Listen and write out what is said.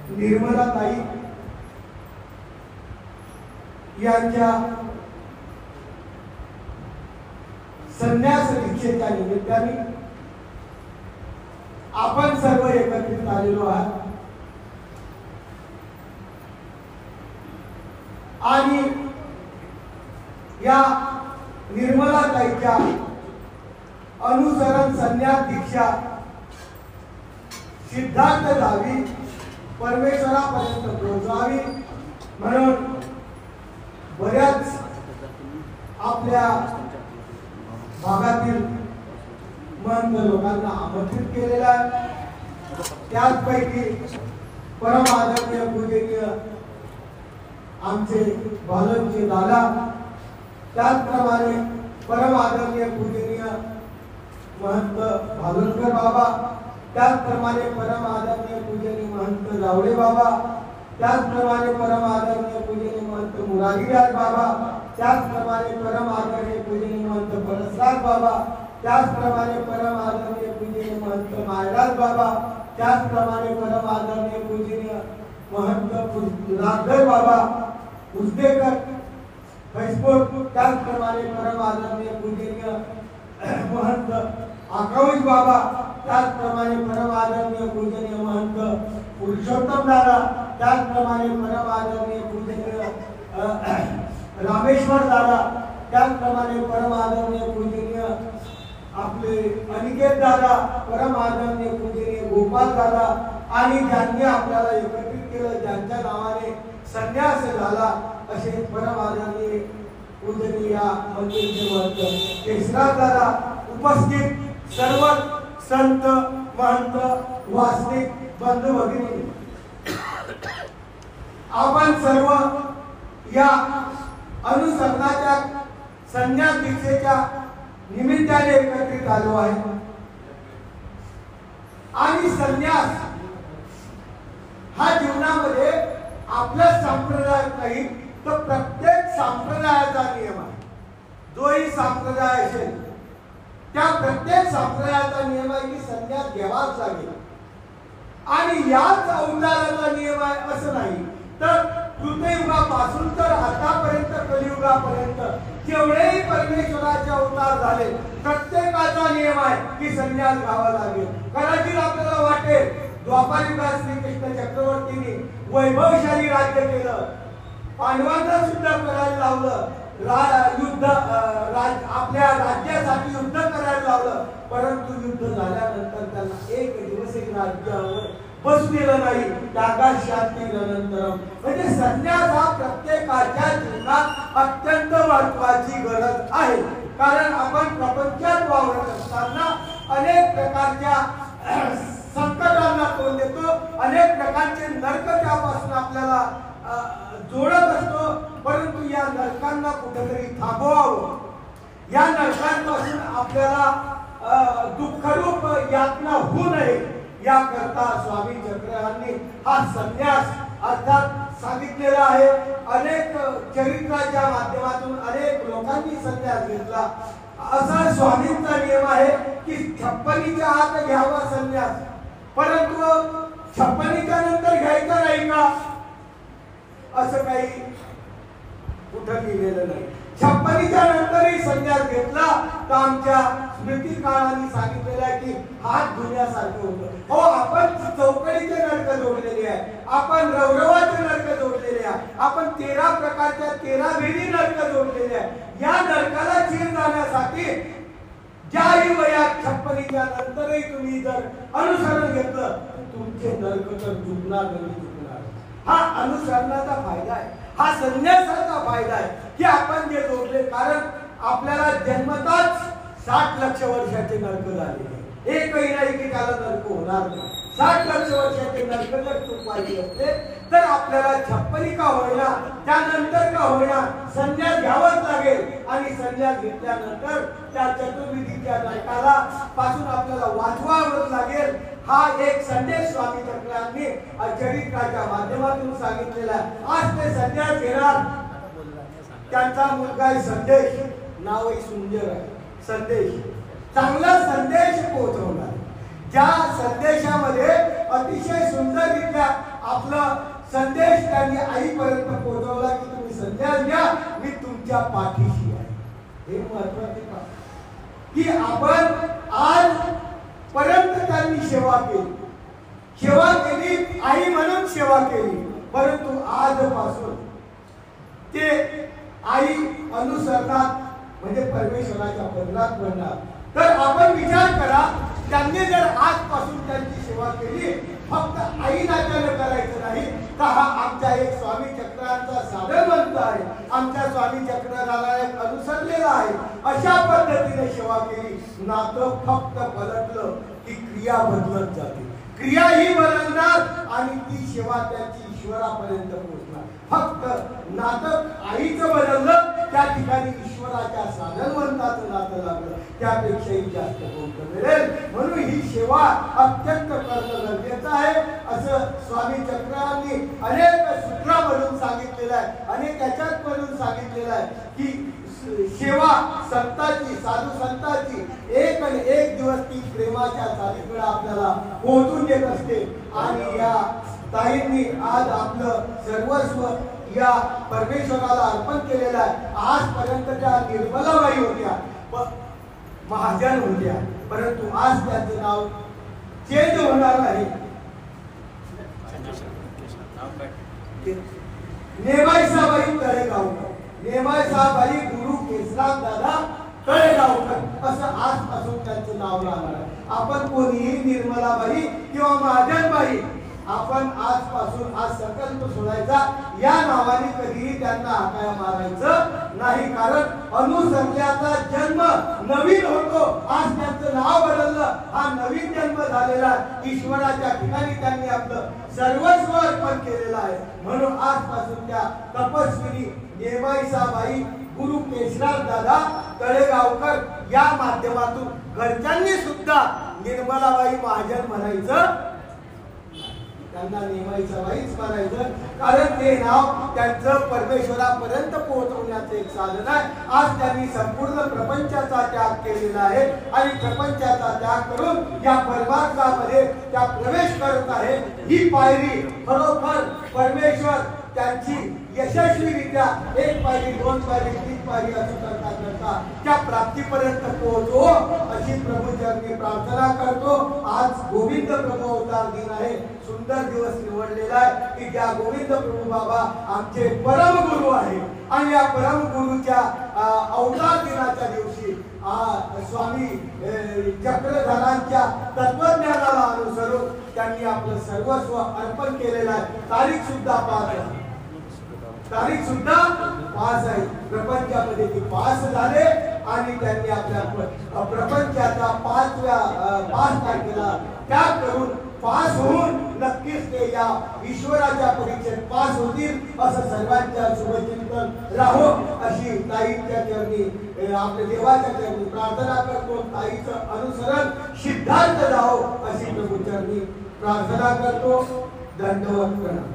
निर्मलाताई यांच्या संन्यास दीक्षेच्या निमित्ताने आपण सर्व एकत्रित आलेलो आहात आणि या निर्मलाताईच्या अनुसरण संन्यास दीक्षा सिद्धार्थ झाली, परमेश्वरापर्यंत पोहोचावी म्हणून बऱ्याच आपल्या भागातील महंत लोकांना आमंत्रित केलेला आहे। त्याचपैकी परम आदरणीय पूजनीय आमचे बालकजी दादा, त्याचप्रमाणे परम आदरणीय पूजनीय महंत भालुरकर बाबा, त्याचप्रमाणे परम आदरणीय पूजनीय महंत जावळे बाबा, त्याचप्रमाणे परम आदरणीय पूजनीय महंत मुरारीदास बाबा, त्याचप्रमाणे परम आदरणीय पूजनीय महंत परसराज बाबा, त्याचप्रमाणे परम आदरणीय पूजनीय महंत मायदास बाबा, त्याचप्रमाणे परम आदरणीय पूजनीय महंत राघव बाबा उजदेकर फैसपूर, त्याचप्रमाणे परम आदरणीय पूजनीय महंत आकाश बाबा, त्याचप्रमाणे परम आदरणीय पूजनीय महंत पुरुषोत्तम दादा, त्याचप्रमाणे परम आदरणीय पूजनीय रामेश्वर दादा, त्याचप्रमाणे परम आदरणीय पूजनीय आपले अनिकेत दादा, परम आदरणीय पूजनीय गोपाल दादा आणि ज्यांनी आपल्याला एकत्रित केलं, ज्यांच्या नावाने संन्यास झाला असे परम आदरणीय पूजनीय मंदिरचे महंत केशराज दादा, उपस्थित सर्व संत महंत वासनिक बंधू भगिनी, आपण सर्व या अनुसरणाच्या संन्यास दीक्षेच्या निमित्ताने एकत्रित आलो आहे आणि संन्यास हा जीवनामध्ये आपल्या संप्रदायात नाही तर प्रत्येक संप्रदायाचा नियम आहे। जोही संप्रदाय असेल त्या प्रत्येक संप्रदायाचा नियम आहे की संन्यास घ्यावाच लागेल आणि याच अवताराचा नियम आहे असं नाही तर कृतयुगापासून तर आतापर्यंत कलियुगापर्यंत जेवढेही परमेश्वराचे अवतार झाले प्रत्येकाचा नियम आहे की संन्यास घ्यावा लागेल। कदाचित आपल्याला वाटेल द्वापारयुगात श्रीकृष्ण चक्रवर्तींनी वैभवशाली राज्य केलं, पांडवांना सुद्धा करायला लावलं, युद्ध आपल्या राज्यासाठी युद्ध करायला लावलं, परंतु युद्ध झाल्यानंतर त्यांना एक दिवस एक राज्यावर बसू दिलं नाही। त्यागात शांती अनंतरम म्हणजे संन्यास हा प्रत्येकाच्या जीवनात अत्यंत महत्त्वाची गरज आहे, कारण आपण प्रपंचात वावरत असताना अनेक प्रकारच्या संकटांना तोंड देतो, अनेक प्रकारचे नरक त्यापासून आपल्याला जोडत असतो, परंतु या नरकांना कुठेतरी थांबवावं, या नरकांपासून आपल्याला दुःखरूप यातना होऊ नये याकरता स्वामी चक्रवर्तींनी हा संन्यास अर्थात सांगितलेला आहे। अनेक चरित्राच्या माध्यमातून अनेक लोकांनी संन्यास घेतला, असा स्वामींचा नियम आहे की 56च्या आत घ्यावा संन्यास, परंतु 56च्या नंतर घ्यायचा नाही का असं काही कुठं लिहिलेलं नाही। 56च्या नंतरही संन्यास घेतला तर आमच्या स्मृती काळाने सांगितलेलं आहे की हात धुण्यासारखं होतं। हो, आपण चौकडीचे नरक जोडलेले आहे, आपण रवरवाचे नरक जोडलेले आहे, आपण 13 प्रकारच्या 13 वेळी नरक जोडलेले आहे। या नरकाला चीर जाण्यासाठी ज्याही वयात 56च्या नंतरही तुम्ही जर अनुसरण घेतलं तुमचे नरक तर चुकणार नाही चुकणार। हा अनुसरणाचा फायदा आहे, हा संन्यासाचा फायदा आहे की आपण जे जोडले, कारण आपल्याला जन्मताच 60 लक्ष वर्षाचे नरक झालेले, एकही नाही की त्याला नरक होणार नाही। 60 लक्ष वर्षाचे नरक जर चुकवायचे असते तर आपल्याला 56 का होईना त्यानंतर का होईना संन्यास घ्यावाच लागेल आणि संन्यास घेतल्यानंतर त्या चतुर्विधीच्या नरकाला पासून आपल्याला वाचवावंच लागेल। हा एक संदेश स्वामी चक्रवर्तींनी चरित्राच्या माध्यमातून सांगितलेला आहे। आज ते संन्यास घेणार, त्यांचा मुलगा आहे संदेश, नावही सुंदर आहे संदेश, चांगला संदेश पोहोचवणार, ज्या संदेशामध्ये अतिशय सुंदररित्या आपला संदेश त्यांनी आईपर्यंत पोहोचवला की तुम्ही संदेश घ्या, मी तुमच्या पाठीशी आहे. हे महत्वाचे की आपण आज पर्यंत त्यांनी सेवा केली, आई म्हणून सेवा केली, परंतु आजपासून ते आई अनुसरणात म्हणजे परमेश्वराच्या बदलात बनणार. तर आपण विचार करा, त्यांनी जर आजपासून त्यांची सेवा केली, फक्त आई नात्यानं करायचं नाही तर हा आमच्या एक स्वामी चक्रांचा साधनवंत आहे, आमच्या स्वामी चक्राला एक अनुसरलेला आहे. अशा पद्धतीने सेवा केली, नातं फक्त पलटलं की क्रिया बदलत जाते, क्रिया ही बदलणार आणि ती सेवा त्यांची ईश्वरापर्यंत पोहोचणार. फक्त नातं आईचं बदललं, त्या ठिकाणी ईश्वराच्या साधनवंताचं नातं लागलं, त्यापेक्षाही जास्त गोष्ट मिळेल. म्हणून ही सेवा अत्यंत करणं गरजेचं आहे, असं स्वामी चक्रांनी अनेक सूत्रामधून सांगितलेलं आहे, अनेक याच्यातमधून सांगितलेलं आहे की सेवा संतांची, साधू संतांची एक आणि एक दिवस ती प्रेमाच्या चालीकडे आपल्याला पोहोचून येत असते. आणि या ताईंनी आज आपलं सर्वस्व या परमेश्वराला अर्पण केलेलं आहे. आजपर्यंत त्या निर्मलाबाई होत्या, महाजन होत्या, परंतु आज त्यांचं नाव चेंज होणार आहे. नेमाईसाबाई तळेगावकर, नेमाईसाबाई गुरु केशराम दादा तळेगावकर असं आजपासून त्यांचं नाव राहणार आहे. आपण कोणीही निर्मलाबाई किंवा महाजनबाई आपण आजपासून आज संकल्प सोडायचा, या नावाने कधीही त्यांना हाकाया मारायचं नाही, कारण अनुसरल्याचा जन्म नवीन होतो. आज त्यांचं नाव बदललं, हा नवीन जन्म झालेला ईश्वराच्या ठिकाणी त्यांनी आपलं सर्वस्व अर्पण केलेलं आहे. म्हणून आजपासून त्या तपस्विनी नेमाईसाबाई गुरु केशराम दादा तळेगावकर या माध्यमातून घरच्यांनी सुद्धा निर्मलाबाई महाजन म्हणायचं, त्यांना नेमाईसाबाईच म्हणायचं, कारण ते नाव त्यांचं परमेश्वरापर्यंत पोहोचवण्याचं एक साधन आहे. आज त्यांनी संपूर्ण प्रपंचाचा त्याग केलेला आहे आणि प्रपंचाचा त्याग करून या परमार्थामध्ये त्या प्रवेश करत आहे. ही पायरी खरोखर परमेश्वर त्यांची यशस्वीरित्या एक पायरी, दोन पायरी, तीन पायरी असं करता करता त्या प्राप्तीपर्यंत पोहोचो अशी प्रभूचरणी प्रार्थना करतो. आज गोविंद प्रभू अवतार दिन आहे, सुंदर दिवस निवडलेला आहे की ज्या गोविंद प्रभू बाबा आमचे परम गुरु आहे आणि या परम गुरुच्या अवतार दिनाच्या दिवशी स्वामी चक्रधरांच्या तत्वज्ञानाला अनुसरून त्यांनी आपलं सर्वस्व अर्पण केलेलं आहे. तारीख सुद्धा पास आहे. प्रपंचामध्ये ते पास झाले आणि त्यांनी आपल्या प्रपंचाचा 5 तारखेला त्याग करून पास होऊन नक्कीच ते या ईश्वराच्या परीक्षेत पास होतील असं सर्वांच्या शुभचिंतन राहो अशी ताईच्या चरणी, आपल्या देवाच्या चरणी प्रार्थना करतो. ताईचं अनुसरण सिद्धार्थ जाओ अशी प्रभूचरणी प्रार्थना करतो. दंडवत प्रणाम.